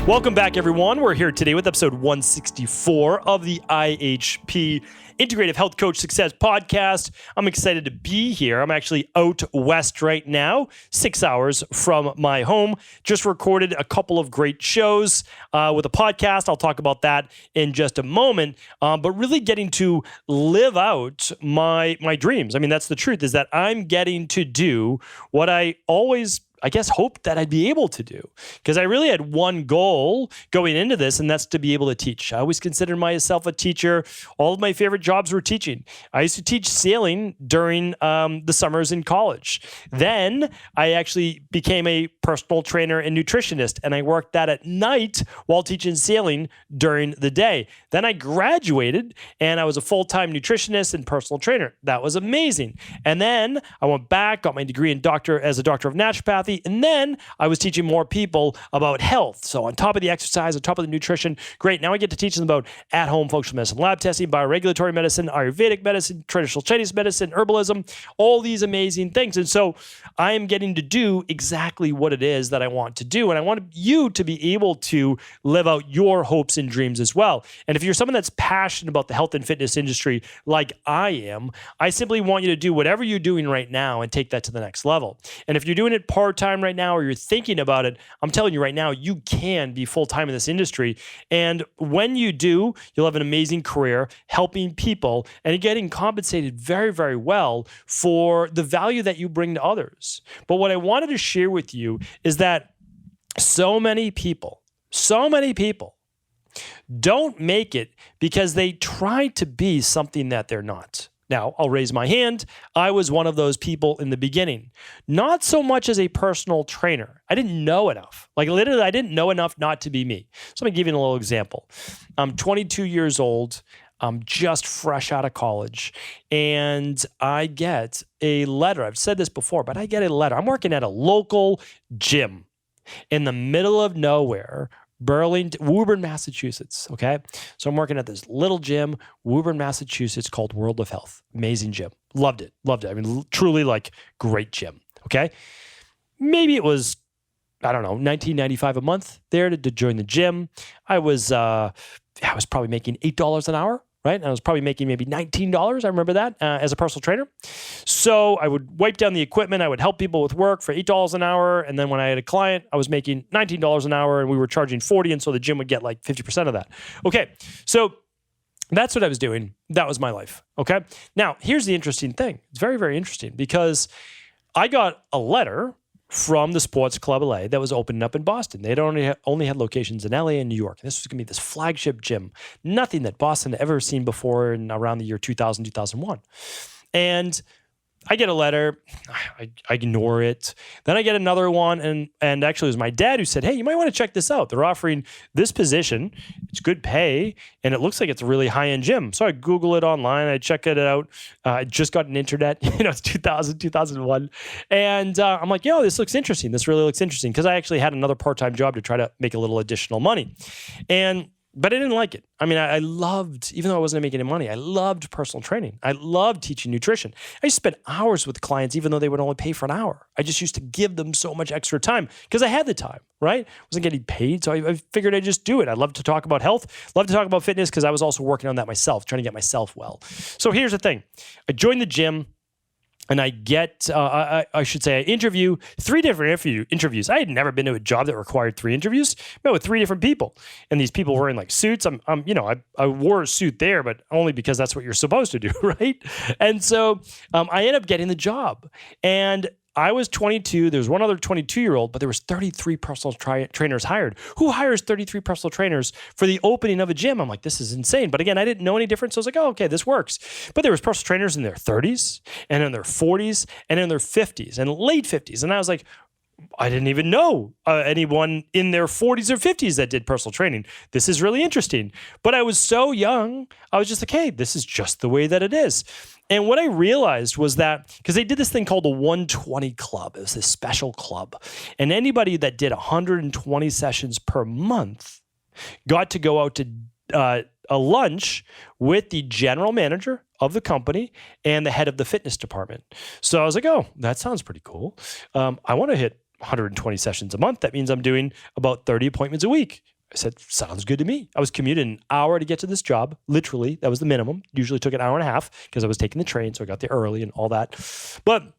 Welcome back, everyone. We're here today with episode 164 of the IHP Integrative Health Coach Success Podcast. I'm excited to be here. I'm actually out west right now, 6 hours from my home. Just recorded a couple of great shows with a podcast. I'll talk about that in just a moment. But really getting to live out my dreams. I mean, that's the truth, is that I'm getting to do what I always hoped that I'd be able to do, because I really had one goal going into this, and that's to be able to teach. I always considered myself a teacher. All of my favorite jobs were teaching. I used to teach sailing during the summers in college. Then I actually became a personal trainer and nutritionist, and I worked that at night while teaching sailing during the day. Then I graduated, and I was a full-time nutritionist and personal trainer. That was amazing. And then I went back, got my degree as a doctor of naturopathy. And then I was teaching more people about health. So on top of the exercise, on top of the nutrition, great. Now I get to teach them about at-home functional medicine, lab testing, bioregulatory medicine, Ayurvedic medicine, traditional Chinese medicine, herbalism, all these amazing things. And so I am getting to do exactly what it is that I want to do. And I want you to be able to live out your hopes and dreams as well. And if you're someone that's passionate about the health and fitness industry like I am, I simply want you to do whatever you're doing right now and take that to the next level. And if you're doing it part-time right now, or you're thinking about it, I'm telling you right now, you can be full-time in this industry. And when you do, you'll have an amazing career helping people and getting compensated very, very well for the value that you bring to others. But what I wanted to share with you is that so many people don't make it because they try to be something that they're not. Now, I'll raise my hand. I was one of those people in the beginning. Not so much as a personal trainer. I didn't know enough. Like literally, I didn't know enough not to be me. So I'm going to give you a little example. I'm 22 years old. I'm just fresh out of college. And I get a letter. I've said this before, but I get a letter. I'm working at a local gym in the middle of nowhere, Woburn, Massachusetts, okay? So I'm working at this little gym, Woburn, Massachusetts, called World of Health. Amazing gym. Loved it. I mean, truly like great gym, okay? Maybe it was, I don't know, $19.95 a month there to join the gym. I was probably making $8 an hour, right? And I was probably making maybe $19. I remember that as a personal trainer. So I would wipe down the equipment. I would help people with work for $8 an hour. And then when I had a client, I was making $19 an hour and we were charging $40. And so the gym would get like 50% of that. Okay. So that's what I was doing. That was my life. Okay. Now here's the interesting thing. It's very, very interesting because I got a letter from the Sports Club LA that was opening up in Boston. They'd only had locations in LA and New York. And this was going to be this flagship gym. Nothing that Boston had ever seen before in around the year 2000, 2001. And I get a letter, I ignore it. Then I get another one, and actually it was my dad who said, hey, you might want to check this out. They're offering this position. It's good pay, and it looks like it's a really high-end gym. So I Google it online. I check it out. I just got an internet. It's 2000, 2001. And I'm like, this looks interesting. This really looks interesting, because I actually had another part-time job to try to make a little additional money. But I didn't like it. I mean, I loved, even though I wasn't making any money, I loved personal training. I loved teaching nutrition. I used to spend hours with clients, even though they would only pay for an hour. I just used to give them so much extra time because I had the time, right? I wasn't getting paid, so I figured I'd just do it. I love to talk about health, love to talk about fitness, because I was also working on that myself, trying to get myself well. So here's the thing. I joined the gym. And I get, I interview 3 different interviews. I had never been to a job that required 3 interviews. I met with 3 different people. And these people were in like suits. I wore a suit there, but only because that's what you're supposed to do, right? And so I ended up getting the job. And I was 22. There was one other 22-year-old, but there was 33 personal trainers hired. Who hires 33 personal trainers for the opening of a gym? I'm like, this is insane. But again, I didn't know any difference. So I was like, oh, okay, this works. But there was personal trainers in their 30s and in their 40s and in their 50s and late 50s. And I was like, I didn't even know anyone in their 40s or 50s that did personal training. This is really interesting. But I was so young, I was just like, hey, this is just the way that it is. And what I realized was that, because they did this thing called the 120 Club. It was this special club. And anybody that did 120 sessions per month got to go out to a lunch with the general manager of the company and the head of the fitness department. So I was like, oh, that sounds pretty cool. I want to hit 120 sessions a month. That means I'm doing about 30 appointments a week. I said, sounds good to me. I was commuting an hour to get to this job. Literally, that was the minimum. Usually took an hour and a half because I was taking the train, so I got there early and all that. But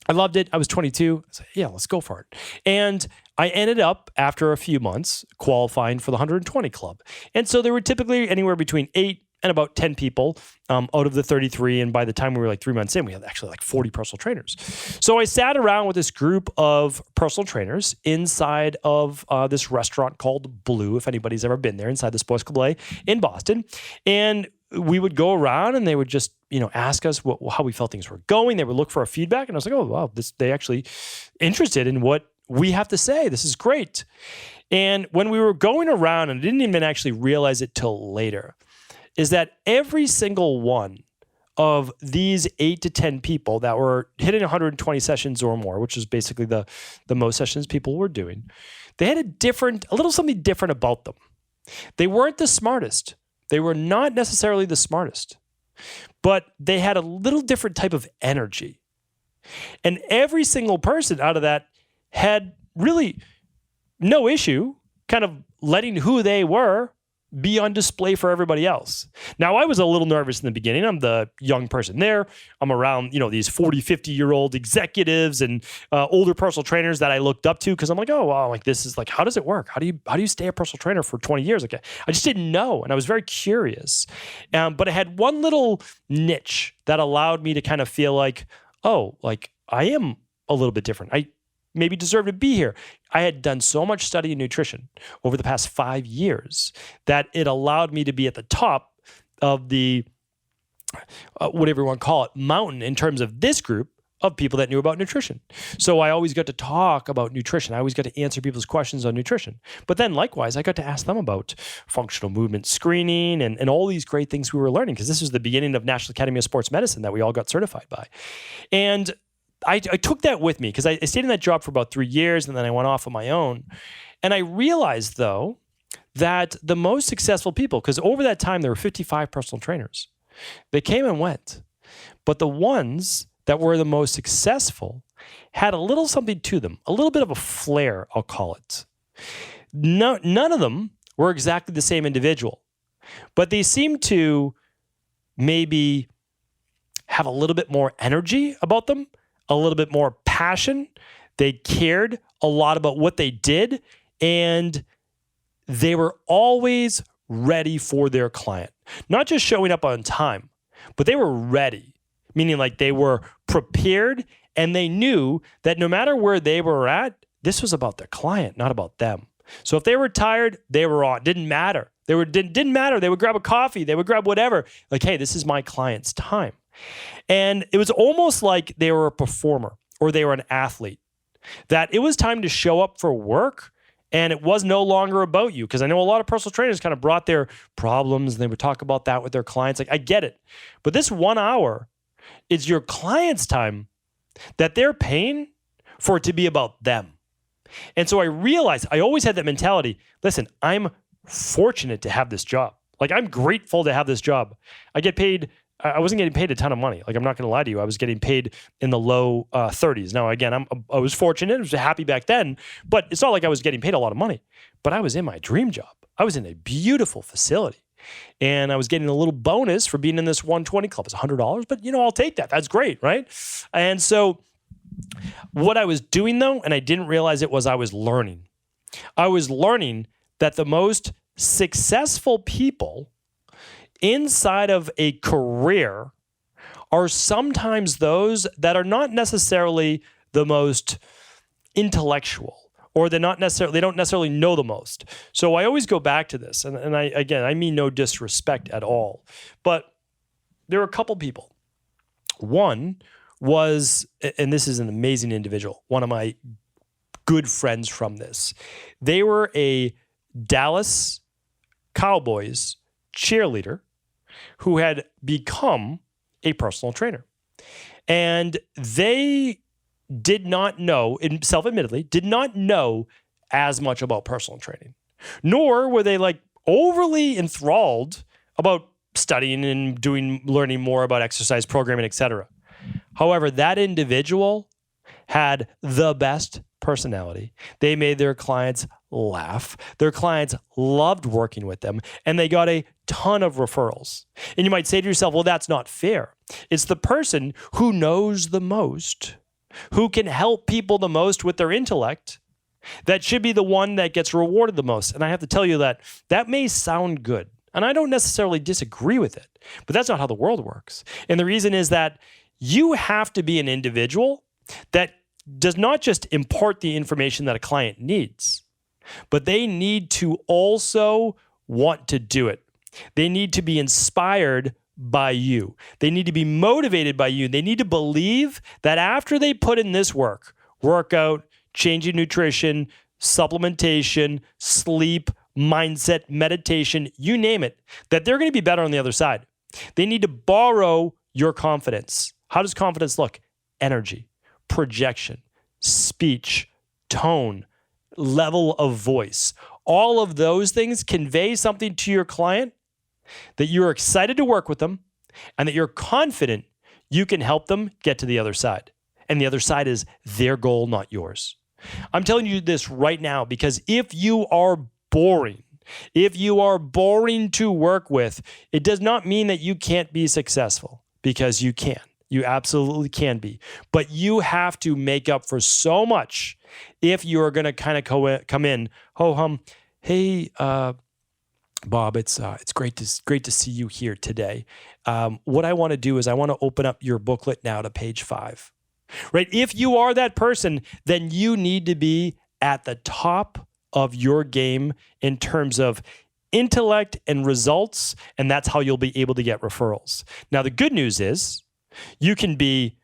I loved it. I was 22. I said, yeah, let's go for it. And I ended up, after a few months, qualifying for the 120 club. And so there were typically anywhere between 8 and about 10 people out of the 33. And by the time we were like 3 months in, we had actually like 40 personal trainers. So I sat around with this group of personal trainers inside of this restaurant called Blue, if anybody's ever been there, inside the Sports Cabaret in Boston. And we would go around and they would just, ask us how we felt things were going. They would look for our feedback. And I was like, oh, wow, they actually interested in what we have to say. This is great. And when we were going around, and I didn't even actually realize it till later, is that every single one of these 8 to 10 people that were hitting 120 sessions or more, which is basically the most sessions people were doing, they had a little something different about them. They weren't the smartest. They were not necessarily the smartest, but they had a little different type of energy. And every single person out of that had really no issue kind of letting who they were be on display for everybody else. Now, I was a little nervous in the beginning. I'm the young person there. I'm around, these 40, 50-year-old executives and older personal trainers that I looked up to because I'm like, oh, wow, like this is like, how does it work? How do you stay a personal trainer for 20 years? Like, I just didn't know, and I was very curious. But I had one little niche that allowed me to kind of feel like, oh, like I am a little bit different. I maybe deserve to be here. I had done so much study in nutrition over the past 5 years that it allowed me to be at the top of the, whatever you want to call it, mountain in terms of this group of people that knew about nutrition. So I always got to talk about nutrition. I always got to answer people's questions on nutrition. But then likewise, I got to ask them about functional movement screening and all these great things we were learning, because this was the beginning of National Academy of Sports Medicine that we all got certified by. And I took that with me because I stayed in that job for about 3 years, and then I went off on my own. And I realized, though, that the most successful people, because over that time there were 55 personal trainers, they came and went. But the ones that were the most successful had a little something to them, a little bit of a flair, I'll call it. None of them were exactly the same individual, but they seemed to maybe have a little bit more energy about them, a little bit more passion. They cared a lot about what they did, and they were always ready for their client. Not just showing up on time, but they were ready, meaning like they were prepared, and they knew that no matter where they were at, this was about their client, not about them. So if they were tired, they were on. Didn't matter. Didn't matter. They would grab a coffee. They would grab whatever. Like, hey, this is my client's time. And it was almost like they were a performer or they were an athlete, that it was time to show up for work, and it was no longer about you. Because I know a lot of personal trainers kind of brought their problems and they would talk about that with their clients. Like, I get it. But this 1 hour is your client's time that they're paying for it to be about them. And so I realized I always had that mentality. Listen, I'm fortunate to have this job. Like, I'm grateful to have this job. I wasn't getting paid a ton of money. Like, I'm not going to lie to you. I was getting paid in the low 30s. Now, again, I was fortunate. I was happy back then, but it's not like I was getting paid a lot of money. But I was in my dream job. I was in a beautiful facility, and I was getting a little bonus for being in this 120 club. It's $100, but I'll take that. That's great, right? And so what I was doing, though, and I didn't realize it, was I was learning. I was learning that the most successful people inside of a career are sometimes those that are not necessarily the most intellectual, or they don't necessarily know the most. So I always go back to this, and I mean no disrespect at all, but there were a couple people. One was, and this is an amazing individual, one of my good friends from this. They were a Dallas Cowboys cheerleader who had become a personal trainer. And they did not know, self-admittedly, did not know as much about personal training. Nor were they like overly enthralled about studying and learning more about exercise programming, etc. However, that individual had the best personality. They made their clients laugh. Their clients loved working with them, and they got a ton of referrals. And you might say to yourself, well, that's not fair. It's the person who knows the most, who can help people the most with their intellect, that should be the one that gets rewarded the most. And I have to tell you that that may sound good, and I don't necessarily disagree with it, but that's not how the world works. And the reason is that you have to be an individual that does not just impart the information that a client needs, but they need to also want to do it. They need to be inspired by you. They need to be motivated by you. They need to believe that after they put in this workout, changing nutrition, supplementation, sleep, mindset, meditation, you name it, that they're going to be better on the other side. They need to borrow your confidence. How does confidence look? Energy, projection, speech, tone, level of voice. All of those things convey something to your client that you're excited to work with them and that you're confident you can help them get to the other side. And the other side is their goal, not yours. I'm telling you this right now because if you are boring to work with, it does not mean that you can't be successful, because you can. You absolutely can be. But you have to make up for so much if you're going to kind of come in, ho-hum, hey, Bob, it's great to see you here today. What I want to do is I want to open up your booklet now to page 5. Right? If you are that person, then you need to be at the top of your game in terms of intellect and results, and that's how you'll be able to get referrals. Now, the good news is you can be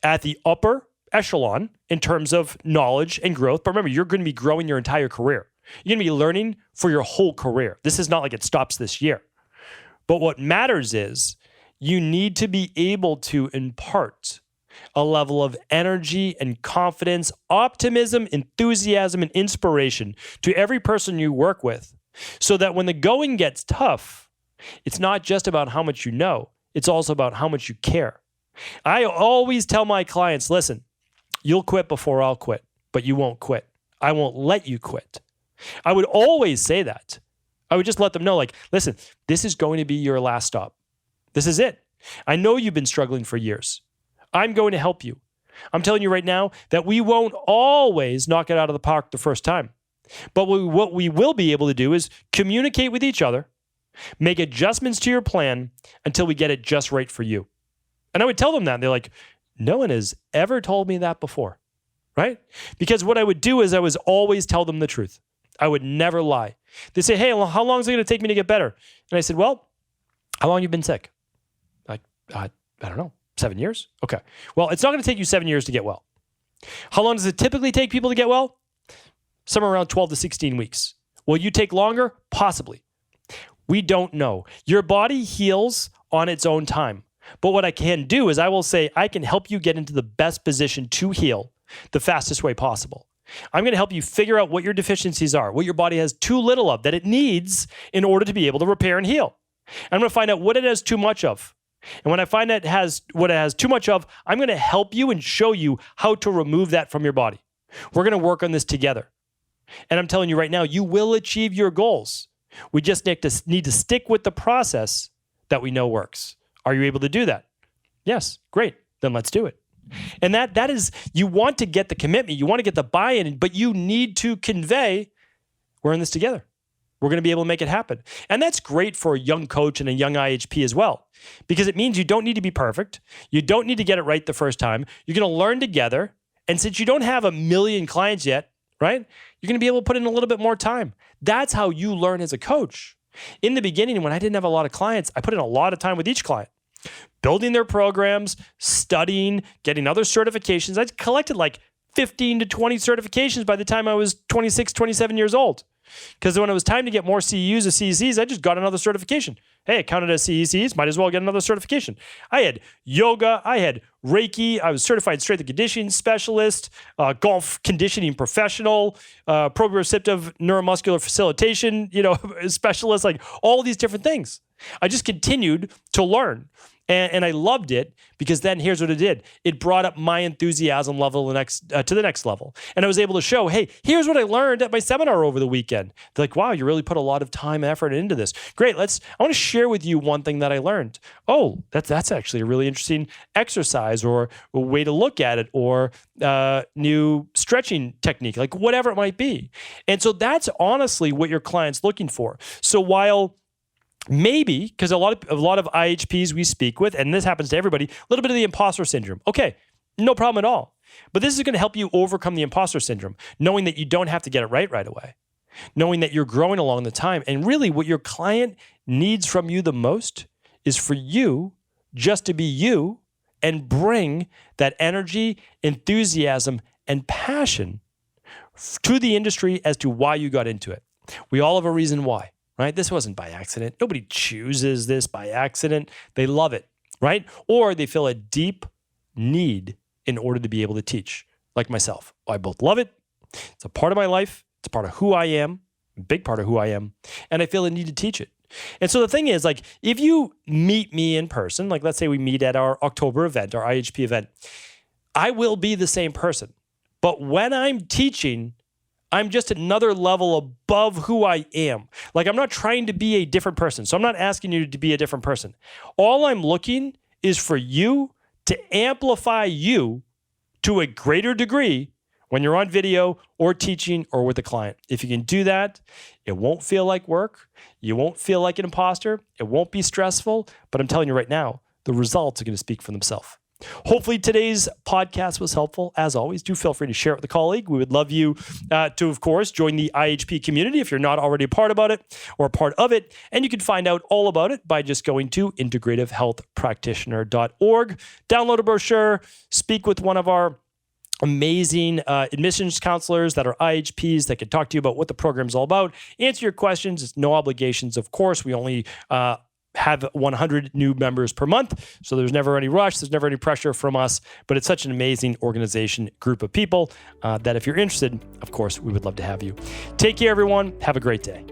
at the upper echelon in terms of knowledge and growth, but remember, you're going to be growing your entire career. You're going to be learning for your whole career. This is not like it stops this year. But what matters is you need to be able to impart a level of energy and confidence, optimism, enthusiasm, and inspiration to every person you work with, so that when the going gets tough, it's not just about how much you know, it's also about how much you care. I always tell my clients, listen, you'll quit before I'll quit, but you won't quit. I won't let you quit. I would always say that. I would just let them know, like, listen, this is going to be your last stop. This is it. I know you've been struggling for years. I'm going to help you. I'm telling you right now that we won't always knock it out of the park the first time. But what we will be able to do is communicate with each other, make adjustments to your plan until we get it just right for you. And I would tell them that. And they're like, no one has ever told me that before, right? Because what I would do is I was always tell them the truth. I would never lie. They say, hey, how long is it going to take me to get better? And I said, well, how long have you been sick? Like, I don't know. 7 years? Okay. Well, it's not going to take you 7 years to get well. How long does it typically take people to get well? Somewhere around 12 to 16 weeks. Will you take longer? Possibly. We don't know. Your body heals on its own time. But what I can do is I will say, I can help you get into the best position to heal the fastest way possible. I'm going to help you figure out what your deficiencies are, what your body has too little of that it needs in order to be able to repair and heal. I'm going to find out what it has too much of. And when I find that what it has too much of, I'm going to help you and show you how to remove that from your body. We're going to work on this together. And I'm telling you right now, you will achieve your goals. We just need to stick with the process that we know works. Are you able to do that? Yes. Great. Then let's do it. And that is, you want to get the commitment, you want to get the buy-in, but you need to convey, we're in this together. We're going to be able to make it happen. And that's great for a young coach and a young IHP as well, because it means you don't need to be perfect. You don't need to get it right the first time. You're going to learn together. And since you don't have 1 million clients yet, right, you're going to be able to put in a little bit more time. That's how you learn as a coach. In the beginning, when I didn't have a lot of clients, I put in a lot of time with each client, building their programs, studying, getting other certifications. I collected like 15 to 20 certifications by the time I was 26, 27 years old. Because when it was time to get more CEUs or CECs, I just got another certification. Hey, it counted as CECs, might as well get another certification. I had yoga, I had Reiki, I was certified strength and conditioning specialist, golf conditioning professional, proprioceptive neuromuscular facilitation, specialist, like all these different things. I just continued to learn. And I loved it because then here's what it did. It brought up my enthusiasm level to the next level. And I was able to show, hey, here's what I learned at my seminar over the weekend. They're like, wow, you really put a lot of time and effort into this. Great. I want to share with you one thing that I learned. Oh, that's actually a really interesting exercise or a way to look at it or new stretching technique, like whatever it might be. And so that's honestly what your client's looking for. So while maybe, because a lot of IHPs we speak with, and this happens to everybody, a little bit of the imposter syndrome. Okay, no problem at all. But this is going to help you overcome the imposter syndrome, knowing that you don't have to get it right away, knowing that you're growing along the time. And really what your client needs from you the most is for you just to be you and bring that energy, enthusiasm, and passion to the industry as to why you got into it. We all have a reason why. Right? This wasn't by accident. Nobody chooses this by accident. They love it, right? Or they feel a deep need in order to be able to teach, like myself. I both love it. It's a part of my life. It's a part of who I am, a big part of who I am, and I feel a need to teach it. And so the thing is, like, if you meet me in person, like let's say we meet at our October event, our IHP event, I will be the same person. But when I'm teaching, I'm just another level above who I am. Like I'm not trying to be a different person. So I'm not asking you to be a different person. All I'm looking is for you to amplify you to a greater degree when you're on video or teaching or with a client. If you can do that, it won't feel like work. You won't feel like an imposter. It won't be stressful. But I'm telling you right now, the results are going to speak for themselves. Hopefully today's podcast was helpful. As always, do feel free to share it with a colleague. We would love you to, of course, join the IHP community if you're not already a part about it or a part of it. And you can find out all about it by just going to integrativehealthpractitioner.org. Download a brochure, speak with one of our amazing admissions counselors that are IHPs that can talk to you about what the program's all about, answer your questions. It's no obligations, of course. We only have 100 new members per month. So there's never any rush. There's never any pressure from us. But it's such an amazing organization, group of people that if you're interested, of course, we would love to have you. Take care, everyone. Have a great day.